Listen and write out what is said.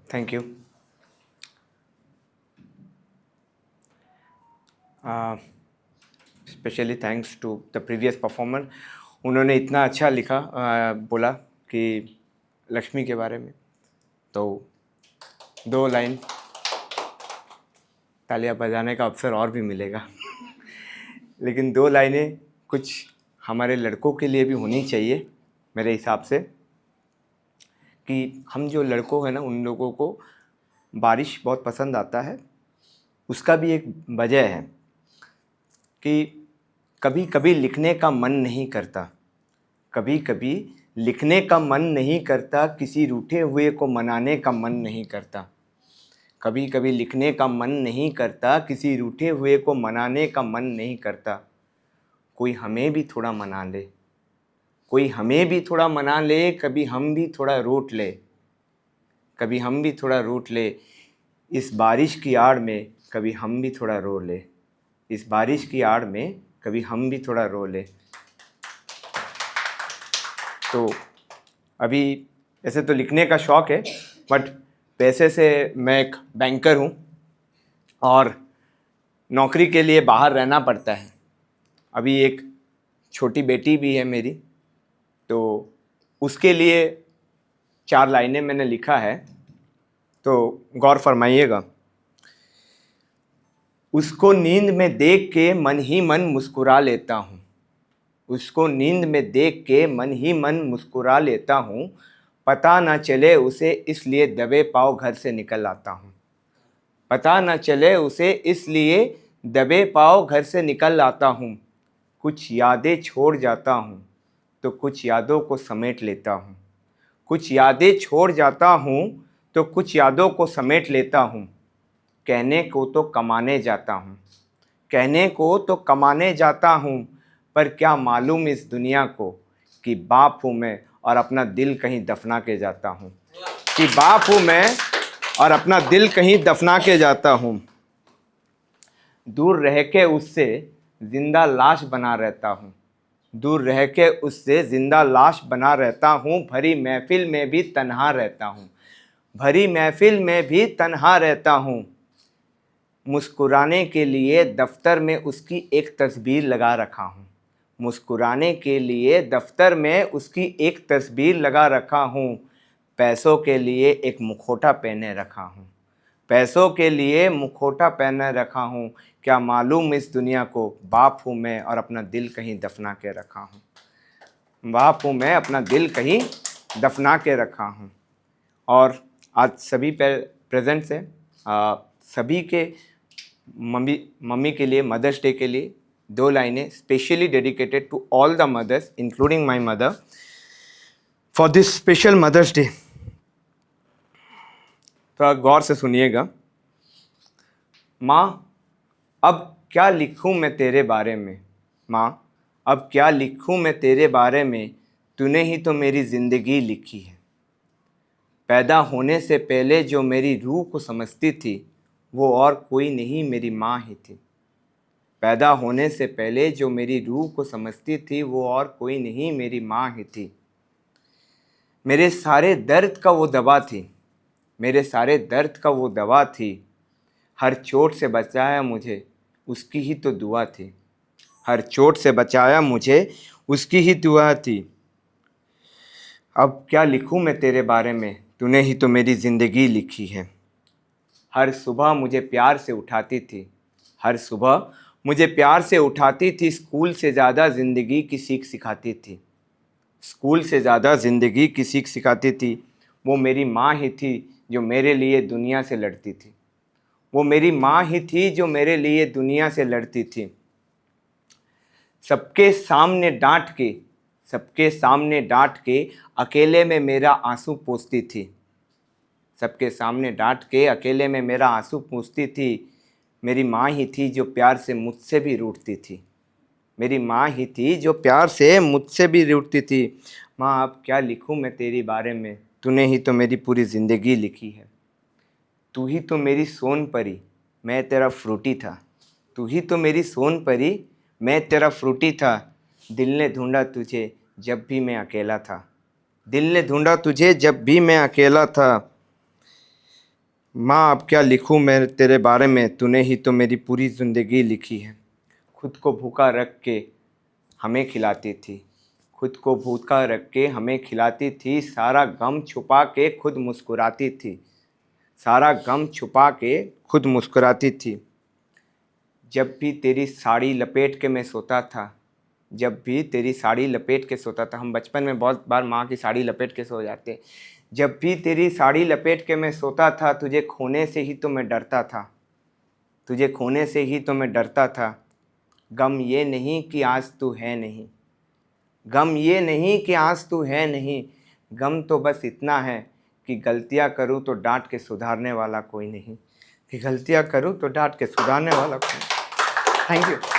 Thank you. Specially thanks to the previous performer. उन्होंने इतना अच्छा लिखा, बोला कि लक्ष्मी के बारे में। तो 2 लाइन तालियां बजाने का अवसर और भी मिलेगा लेकिन 2 लाइनें कुछ हमारे लड़कों के लिए भी होनी चाहिए मेरे हिसाब से, कि हम जो लड़कों हैं ना, उन लोगों को बारिश बहुत पसंद आता है। उसका भी एक वजह है कि कभी कभी लिखने का मन नहीं करता, कभी कभी लिखने का मन नहीं करता, किसी रूठे हुए को मनाने का मन नहीं करता। कभी कभी लिखने का मन नहीं करता, किसी रूठे हुए को मनाने का मन नहीं करता। कोई हमें भी थोड़ा मना ले, कोई हमें भी थोड़ा मना ले, कभी हम भी थोड़ा रूठ ले, कभी हम भी थोड़ा रूठ ले। इस बारिश की आड़ में कभी हम भी थोड़ा रो ले, इस बारिश की आड़ में कभी हम भी थोड़ा रो ले। तो अभी ऐसे तो लिखने का शौक़ है, बट पैसे से मैं एक बैंकर हूँ और नौकरी के लिए बाहर रहना पड़ता है। अभी एक छोटी बेटी भी है मेरी, तो उसके लिए 4 लाइनें मैंने लिखा है, तो गौर फरमाइएगा। उसको नींद में देख के मन ही मन मुस्कुरा लेता हूँ, उसको नींद में देख के मन ही मन मुस्कुरा लेता हूँ। पता ना चले उसे इसलिए दबे पाँव घर से निकल आता हूँ, पता ना चले उसे इसलिए दबे पाँव घर से निकल आता हूँ। कुछ यादें छोड़ जाता हूँ तो कुछ यादों को समेट लेता हूँ, कुछ यादें छोड़ जाता हूँ तो कुछ यादों को समेट लेता हूँ। कहने को तो कमाने जाता हूँ, कहने को तो कमाने जाता हूँ, पर क्या मालूम इस दुनिया को कि बाप हूँ मैं और अपना दिल कहीं दफना के जाता हूँ, कि बाप हूँ मैं और अपना दिल कहीं दफना के जाता हूँ। दूर रह के उससे जिंदा लाश बना रहता हूँ, दूर रह के उससे जिंदा लाश बना रहता हूँ। भरी महफिल में भी तन्हा रहता हूँ, भरी महफिल में भी तन्हा रहता हूँ। मुस्कुराने के लिए दफ्तर में उसकी एक तस्वीर लगा रखा हूँ, मुस्कुराने के लिए दफ्तर में उसकी एक तस्वीर लगा रखा हूँ। पैसों के लिए एक मुखौटा पहने रखा हूँ, पैसों के लिए मुखौटा पहने रखा हूँ। क्या मालूम इस दुनिया को बाप हूँ मैं और अपना दिल कहीं दफना के रखा हूँ, बाप हूँ मैं अपना दिल कहीं दफना के रखा हूँ। और आज सभी प्रेजेंट्स हैं, सभी के मम्मी के लिए मदर्स डे के लिए 2 लाइनें specially dedicated to all the mothers including my mother for this special mother's day. थोड़ा गौर से सुनिएगा। माँ, अब क्या लिखूं मैं तेरे बारे में, माँ अब क्या लिखूं मैं तेरे बारे में, तूने ही तो मेरी ज़िंदगी लिखी है। पैदा होने से पहले जो मेरी रूह को समझती थी वो और कोई नहीं मेरी माँ ही थी, पैदा होने से पहले जो मेरी रूह को समझती थी वो और कोई नहीं मेरी माँ ही थी। मेरे सारे दर्द का वो दवा थी, मेरे सारे दर्द का वो दवा थी। हर चोट से बचाया मुझे उसकी ही तो दुआ थी, हर चोट से बचाया मुझे उसकी ही दुआ थी। अब क्या लिखूं मैं तेरे बारे में, तूने ही तो मेरी ज़िंदगी लिखी है। हर सुबह मुझे प्यार से उठाती थी, हर सुबह मुझे प्यार से उठाती थी। स्कूल से ज़्यादा ज़िंदगी की सीख सिखाती थी, स्कूल से ज़्यादा ज़िंदगी की सीख सिखाती थी। वो मेरी माँ ही थी जो मेरे लिए दुनिया से लड़ती थी, वो मेरी माँ ही थी जो मेरे लिए दुनिया से लड़ती थी। सबके सामने डांट के, सबके सामने डांट के अकेले में मेरा आंसू पोंछती थी, सबके सामने डांट के अकेले में मेरा आंसू पोंछती थी। मेरी माँ ही थी जो प्यार से मुझसे भी रूठती थी, मेरी माँ ही थी जो प्यार से मुझसे भी रूठती थी। माँ अब क्या लिखूं मैं तेरे बारे में, तूने ही तो मेरी पूरी ज़िंदगी लिखी है। तू ही तो मेरी सोन परी, मैं तेरा फ्रूटी था, तू ही तो मेरी सोन परी, मैं तेरा फ्रूटी था। दिल ने ढूंढा तुझे जब भी मैं अकेला था, दिल ने ढूंढा तुझे जब भी मैं अकेला था। माँ अब क्या लिखूँ मैं तेरे बारे में, तूने ही तो मेरी पूरी ज़िंदगी लिखी है। खुद को भूखा रख के हमें खिलाती थी, खुद को भूखा रख के हमें खिलाती थी, सारा गम छुपा के खुद मुस्कुराती थी, सारा गम छुपा के खुद मुस्कुराती थी। जब भी तेरी साड़ी लपेट के मैं सोता था, जब भी तेरी साड़ी लपेट के सोता था, हम बचपन में बहुत बार माँ की साड़ी लपेट के सो जाते। जब भी तेरी साड़ी लपेट के मैं सोता था, तुझे खोने से ही तो मैं डरता था, तुझे खोने से ही तो मैं डरता था। गम ये नहीं कि आज तू है नहीं, गम ये नहीं कि आज तू है नहीं, गम तो बस इतना है कि गलतियाँ करूँ तो डांट के सुधारने वाला कोई नहीं, कि गलतियाँ करूँ तो डांट के सुधारने वाला कोई नहीं। Thank you.